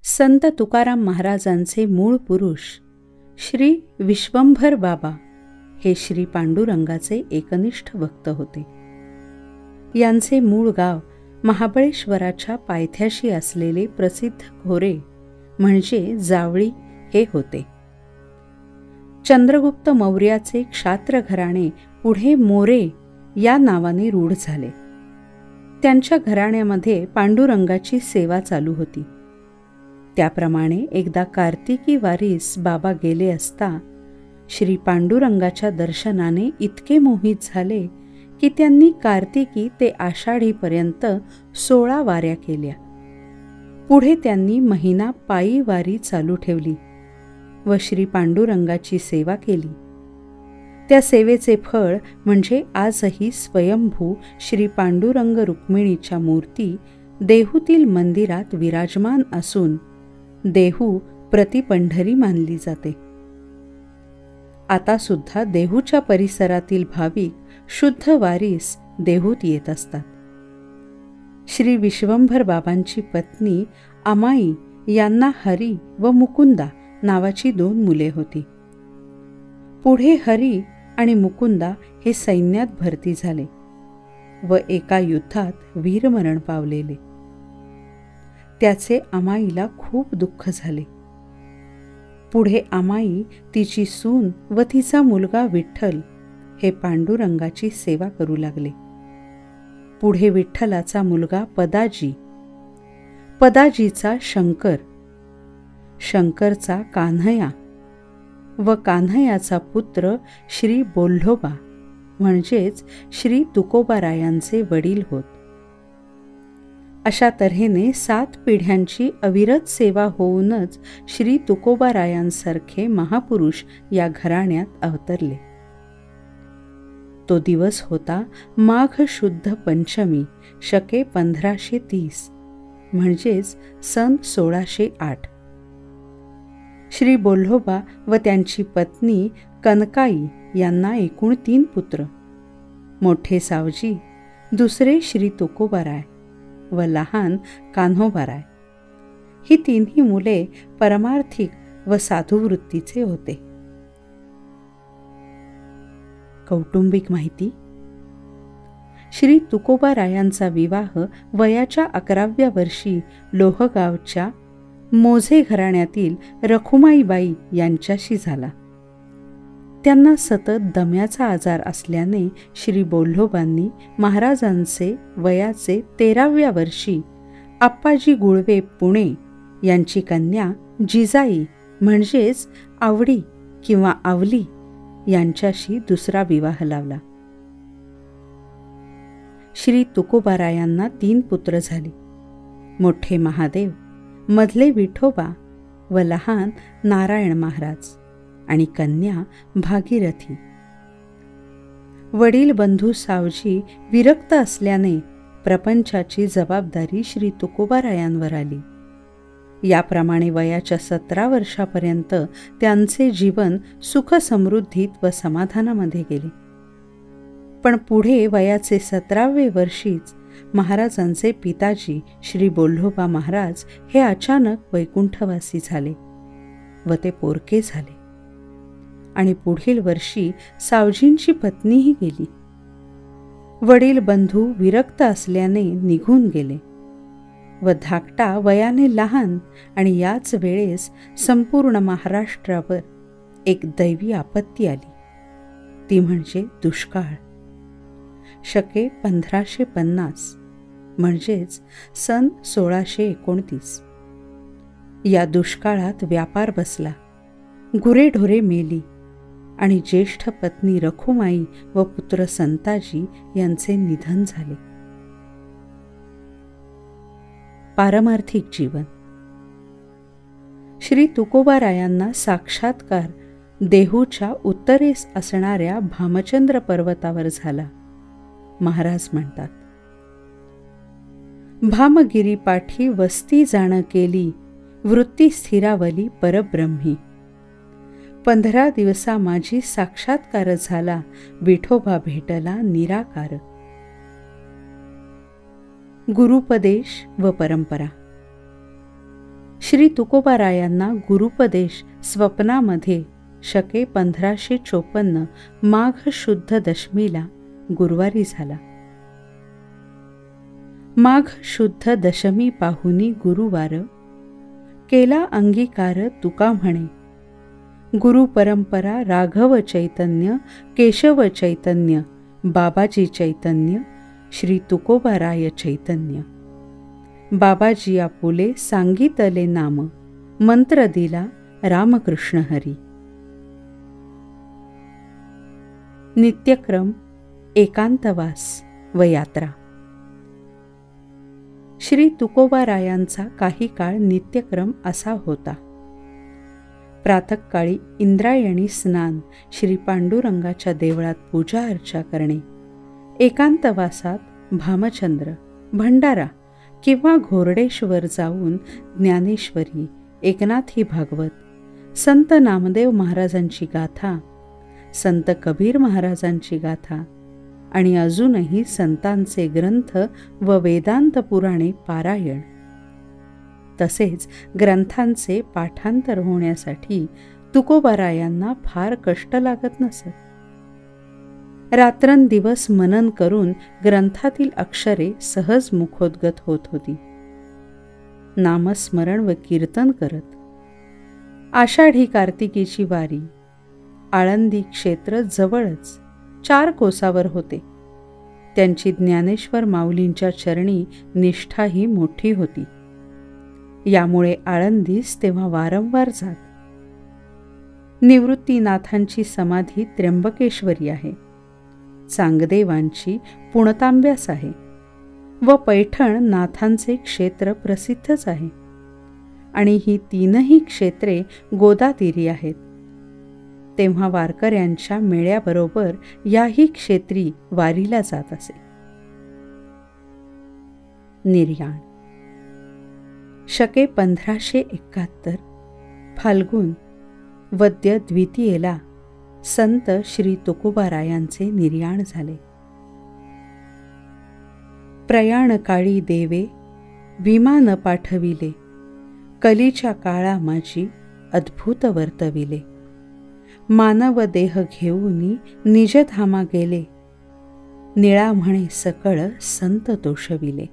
संत तुकाराम महाराजांचे मूळ पुरुष श्री विश्वंभर बाबा हे श्री पांडुरंगाचे एकनिष्ठ भक्त होते. यांचे मूळ गाव महाबळेश्वराच्या पायथ्याशी असलेले प्रसिद्ध खोरे म्हणजे जावळी हे होते. चंद्रगुप्त मौर्याचे क्षात्र घराणे पुढे मोरे या नावाने रूढ झाले. त्यांच्या घराण्यामध्ये पांडुरंगाची सेवा चालू होती. त्याप्रमाणे एकदा कार्तिकी वारीस बाबा गेले असता श्री पांडुरंगाच्या दर्शनाने इतके मोहित झाले की त्यांनी कार्तिकी ते आषाढीपर्यंत 16 वाऱ्या केल्या. पुढे त्यांनी महिना पायी वारी चालू ठेवली व श्री पांडुरंगाची सेवा केली. त्या सेवेचे फळ म्हणजे आजही स्वयंभू श्री पांडुरंग रुक्मिणीच्या मूर्ती देहूतील मंदिरात विराजमान असून देहू प्रतिपंढरी मानली जाते. आता सुद्धा देहूच्या परिसरातील भाविक शुद्ध वारीस देहूत येत असतात. श्री विश्वंभर बाबांची पत्नी अमाई यांना हरी व मुकुंदा नावाची 2 मुले होती. पुढे हरी आणि मुकुंदा हे सैन्यात भरती झाले व एका युद्धात वीरमरण पावलेले. त्याचे अमाईला खूप दुःख झाले. पुढे अमाई तिची सून व तिचा मुलगा विठ्ठल हे पांडुरंगाची सेवा करू लागले. पुढे विठ्ठलाचा मुलगा पदाजी, पदाजीचा शंकर, शंकरचा कान्हया व कान्हयाचा पुत्र श्री बोल्होबा म्हणजेच श्री तुकोबारायांचे वडील होत. अशा तऱ्हेने 7 पिढ्यांची अविरत सेवा होऊनच श्री तुकोबारायांसारखे महापुरुष या घराण्यात अवतरले. तो दिवस होता माघ शुद्ध पंचमी शके 1530 म्हणजेच सन 1608. श्री बोल्होबा व त्यांची पत्नी कनकाई यांना एकूण 3 पुत्र, मोठे सावजी, दुसरे श्री तुकोबाराय व लहान कान्होबाराय. ही 3ही मुले परमार्थिक व साधुवृत्तीचे होते. कौटुंबिक माहिती. श्री तुकोबारायांचा विवाह वयाच्या 11व्या वर्षी लोहगावच्या मोझे घराण्यातील रखुमाईबाई यांच्याशी झाला. त्यांना सतत दम्याचा आजार असल्याने श्री बोल्होबांनी महाराजांचे वयाचे 13व्या वर्षी आप्पाजी गुळवे पुणे यांची कन्या जिजाई म्हणजेच आवडी किंवा आवली यांच्याशी दुसरा विवाह लावला. श्री तुकोबारायांना 3 पुत्र झाले. मोठे महादेव, मधले विठोबा व लहान नारायण महाराज आणि कन्या भागीरथी. वडील बंधू सावजी विरक्त असल्याने प्रपंचाची जबाबदारी श्री तुकोबारायांवर आली. याप्रमाणे वयाच्या 17 वर्षापर्यंत त्यांचे जीवन सुख समृद्धीत व समाधानामध्ये गेले. पण पुढे वयाचे 17व्ये वर्षीच महाराजांचे पिताजी श्री बोल्होबा महाराज हे अचानक वैकुंठवासी झाले व ते पोरके झाले. आणि पुढील वर्षी सावजींची पत्नीही गेली. वडील बंधू विरक्त असल्याने निघून गेले व धाकटा वयाने लहान आणि याच वेळेस संपूर्ण महाराष्ट्रावर एक दैवी आपत्ती आली. ती म्हणजे दुष्काळ. शके 1550 म्हणजेच सन 1629. या दुष्काळात व्यापार बसला, गुरेढोरे मेली आणि ज्येष्ठ पत्नी रखुमाई व पुत्र संताजी यांचे निधन झाले. पारमार्थिक जीवन. श्री तुकोबारायांना साक्षात्कार देहूच्या उत्तरेस असणाऱ्या भामचंद्र पर्वतावर झाला. महाराज म्हणतात, भामगिरी पाठी वस्ती जाण केली, वृत्ती स्थिरावली परब्रह्मी. 15 दिवसा माझी साक्षात्कार झाला, विठोबा भेटला निराकार. गुरुपदेश व परंपरा. श्री तुकोबारायांना गुरुपदेश स्वप्नामध्ये शके 1554 माघ शुद्ध दशमीला गुरुवारी झाला. माघ शुद्ध दशमी पाहुनी गुरुवार, केला अंगीकार तुका म्हणे. गुरु परंपरा राघव चैतन्य, केशव चैतन्य, बाबाजी चैतन्य, श्री तुकोबाराय चैतन्य. बाबाजी आपुले सांगितले नाम, मंत्र दिला रामकृष्ण हरी. नित्यक्रम, एकांतवास व यात्रा. श्री तुकोबारायांचा काही काळ नित्यक्रम असा होता. प्रातःकाळी इंद्रायणी स्नान, श्री पांडुरंगाच्या देवळात पूजा अर्चा करणे, एकांतवासात भामचंद्र, भंडारा किंवा घोरडेश्वर जाऊन ज्ञानेश्वरी, एकनाथी भागवत, संत नामदेव महाराजांची गाथा, संत कबीर महाराजांची गाथा आणि अजूनही संतांचे ग्रंथ व वेदांत पुराणे पारायण. तसेच ग्रंथांचे पाठांतर होण्यासाठी तुकोबारायांना फार कष्ट लागत नसत. रात्रंदिवस मनन करून ग्रंथातील अक्षरे सहज मुखोद्गत होत होती. नामस्मरण व कीर्तन करत आषाढी कार्तिकीची वारी. आळंदी क्षेत्र जवळच 4 कोसावर होते. त्यांची ज्ञानेश्वर माऊलींच्या चरणी निष्ठाही मोठी होती. यामुळे आळंदीस तेव्हा वारंवार जात. निवृत्तीनाथांची समाधी त्र्यंबकेश्वरी आहे, चांगदेवांची पुणतांब्यास आहे व पैठण नाथांचे क्षेत्र प्रसिद्धच आहे. आणि ही 3ही क्षेत्रे गोदातीरी आहेत. तेव्हा वारकऱ्यांच्या मेळ्याबरोबर याही क्षेत्री वारीला जात असे. निर्याण. शके 1571 फाल्गुन वद्य द्वितीयेला संत श्री तुकोबारायांचे निर्याण झाले. प्रयाणकाळी देवे विमान पाठविले, कलीच्या काळा माझी अद्भुत वर्तविले. मानव देह घेऊनी निजधामा गेले, निळा म्हणे सकळ संत तोषविले.